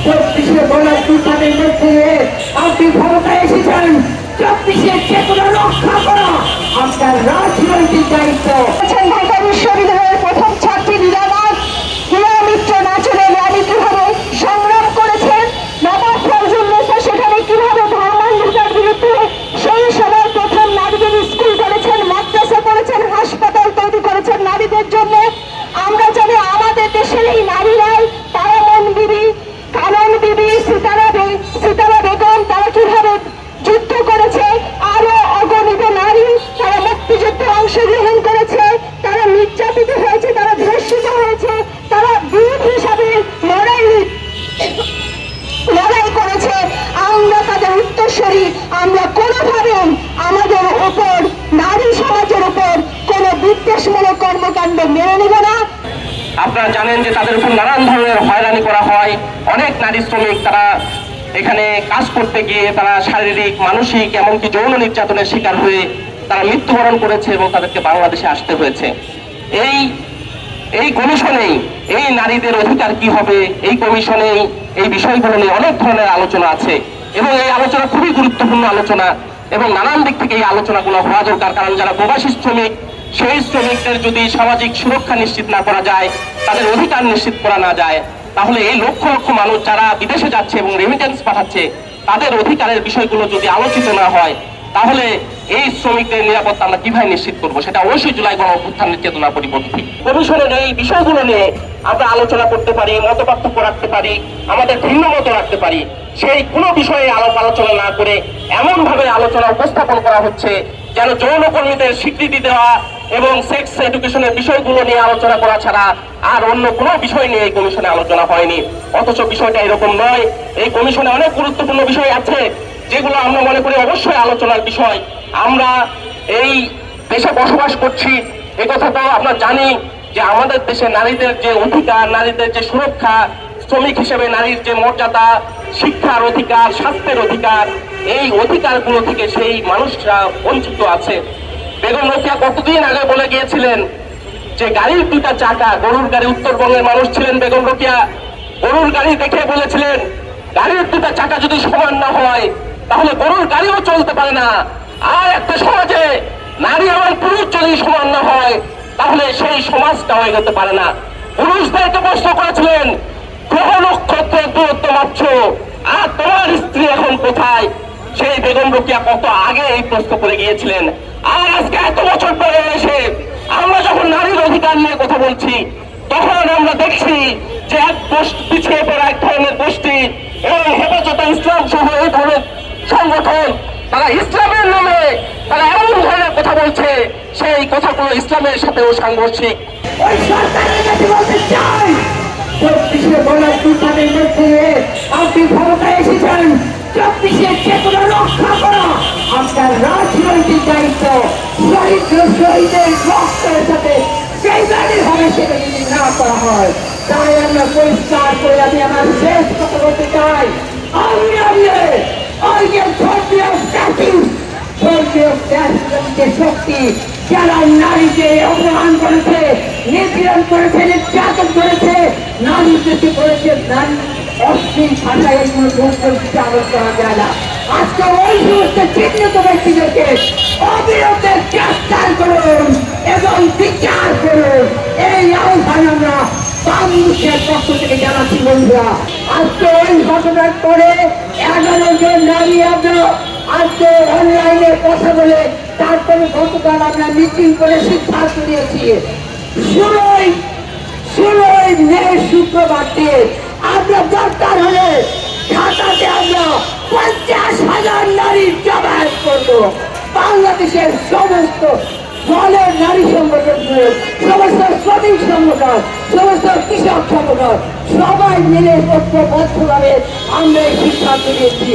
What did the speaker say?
24 গণঅভ্যুত্থানের মধ্যে আপনি ক্ষমতায় এসেছেন। 24 চেতনা রক্ষা করা আপনার রাজনৈতিক দায়িত্ব। ঢাকা বিশ্ববিদ্যালয়ের প্রথম ছাত্রী লীলানাথ মিত্র নাচনের রানী কিভাবে সংগ্রাম করেছেন, নবাব ফজলুন্নেসা সেখানে কিভাবে ধর্মান্ধতার বিরুদ্ধে সেই সময় প্রথম নারীদের স্কুল করেছেন, মাদ্রাসা করেছেন, হাসপাতাল তৈরি করেছেন নারীদের জন্য। আমরা জানি আমাদের দেশের এই নারীরাই তারামন বিবি, কানন বিবি, সিতারা বেগম তারা কিভাবে যুদ্ধ করেছে। আরো অগণিত নারী তারা মুক্তিযুদ্ধে অংশগ্রহণ করেছে, তারা নির্যাতিত হয়েছে, তারা ধর্ষিত হয়েছে, তারা বীর হিসাবে লড়াই করেছে। আমরা তাদের উত্তরসূরি। আমরা কোনোভাবে আমাদের উপর, নারী সমাজের উপর কোন বিদ্বেষমূলক কর্মকাণ্ড মেনে নেব না। আপনারা জানেন যে তাদের উপর নানান ধরনের হয়রানি করা হয়। অনেক নারী শ্রমিক তারা এখানে কাজ করতে গিয়ে তারা শারীরিক, মানসিক, এমনকি যৌন নির্যাতনের শিকার হয়ে তারা মৃত্যুবরণ করেছে এবং তাদেরকে বাংলাদেশে আসতে হয়েছে। এই কমিশনেই এই নারীদের অধিকার কি হবে, এই কমিশনেই এই বিষয়গুলো নিয়ে অনেক ধরনের আলোচনা আছে এবং এই আলোচনা খুবই গুরুত্বপূর্ণ আলোচনা এবং নানান দিক থেকে এই আলোচনাগুলো হওয়া দরকার। কারণ যারা প্রবাসী শ্রমিক, সেই শ্রমিকদের যদি সামাজিক সুরক্ষা নিশ্চিত না করা যায়, তাদের অধিকার নিশ্চিত করা না যায়, তাহলে এই লক্ষ লক্ষ মানুষ যারা বিদেশে যাচ্ছে এবং রেমিটেন্স পাঠাচ্ছে তাদের অধিকারের বিষয়গুলো যদি আলোচিত না হয়, তাহলে এই শ্রমিকদের নিরাপত্তা আমরা কিভাবে নিশ্চিত করবো? সেটা অবশ্যই জুলাই গণঅভ্যুত্থানের চেতনা পরিপন্থী। কমিশনের এই বিষয়গুলো নিয়ে আমরা আলোচনা করতে পারি, মত পার্থক্য রাখতে পারি, আমাদের ভিন্ন মত রাখতে পারি। সেই কোনো বিষয়ে আলোচনা না করে এমন ভাবে আলোচনা উপস্থাপন করা হচ্ছে যেন যৌনকর্মীদের স্বীকৃতি দেওয়া এবং সেক্স এডুকেশনের বিষয়গুলো নিয়ে আলোচনা করা ছাড়া আর অন্য কোনো বিষয় নিয়ে এই কমিশনে আলোচনা হয়নি। অথচ বিষয়টা এরকম নয়। এই কমিশনে অনেক গুরুত্বপূর্ণ বিষয় আছে যেগুলো আমরা মনে করি অবশ্যই আলোচনার বিষয়। আমরা এই দেশে বসবাস করছি, এই কথা তো আমরা জানি যে আমাদের দেশে নারীদের যে অধিকার, নারীদের যে সুরক্ষা, শ্রমিক হিসেবে নারীর যে মর্যাদা, শিক্ষার অধিকার, স্বাস্থ্যের অধিকার, এই অধিকারগুলো থেকে সেই মানুষরা বঞ্চিত আছে। বেগম রোকেয়া কতদিন আগে বলে গিয়েছিলেন যে গাড়ির দুটা চাকা, গরুর গাড়ি, উত্তরবঙ্গের মানুষ ছিলেন বেগম রোকেয়া, গরুর গাড়ি দেখে বলেছিলেন গাড়ির দুটা চাকা যদি সমান না হয় তাহলে গরুর গাড়িও চলতে পারে না। আর একটা সমাজে নারী এবং পুরুষ যদি সমান না হয় তাহলে সেই সমাজটা হয়ে যেতে পারে না। পুরুষদেরকে প্রশ্ন করেছিলেন গ্রহ নক্ষত্রের দূরত্ব মাপছ, আর তোমার স্ত্রী এখন কোথায়? সেই বেগম রোকেয়া কত আগে এই প্রশ্ন করে গিয়েছিলেন। আর আজকে এত বছর পরে এসে আমরা যখন নারীর অধিকার নিয়ে কথা বলছি, তখন আমরা দেখছি যে এক পিছিয়ে পড়া এক ধরনের গোষ্ঠী এবং হেফাজতে ইসলাম সহ এই ধরনের সংগঠন, তারা ইসলামের নামে তারা এমন ধরনের কথা বলছে, সেই কথাগুলো ইসলামের সাথেও সাংঘর্ষিক। ওই সরকারের কাছে বলতে চাই, 24 গণঅভ্যুত্থানের মধ্যে আপনি ক্ষমতায় এসেছেন। 24 চেতনা রক্ষা করা আপনার রাজনৈতিক দায়িত্ব। শহীদের রক্তের সাথে সেই গাড়ি হবে, সেটা যদি না করা হয়, তাই আমরা পরিষ্কার করে আমি আমার শেষ কথা বলতে চাই। শক্তি যারা নারীকে অপমান করেছে, নিপীড়ন করেছে, নির্যাতন করেছে, নারীদেরকে করেছে, নারী অশ্লীল ভাষায় কোনো চালন করা যায় না। আজকে ওই সমস্ত চিহ্নিত ব্যক্তিদেরকে অবিরত গ্রেফতার করুন এবং বিচার করুন। এই আহ্বান আমরা বাংলাদেশের পক্ষ থেকে জানাচ্ছি। বন্ধুরা, আজকে ওই ঘটনার পরে 11 জন নারী আমরা আজকে অনলাইনে কথা বলে তারপরে গতকাল আমরা মিটিং করে সিদ্ধান্ত নিয়েছি 16ই মে শুক্রবার দিয়ে আমরা দরকার হলে ঢাকাতে আমরা 50,000 নারীর জমায়েত করবো। বাংলাদেশের সমস্ত দলের নারী সংগঠনগুলো, সমস্ত শ্রমিক সংগঠন, সমস্ত কৃষক সংগঠন সবাই মিলে ঐক্যবদ্ধভাবে আমরা এই সিদ্ধান্ত নিয়েছি।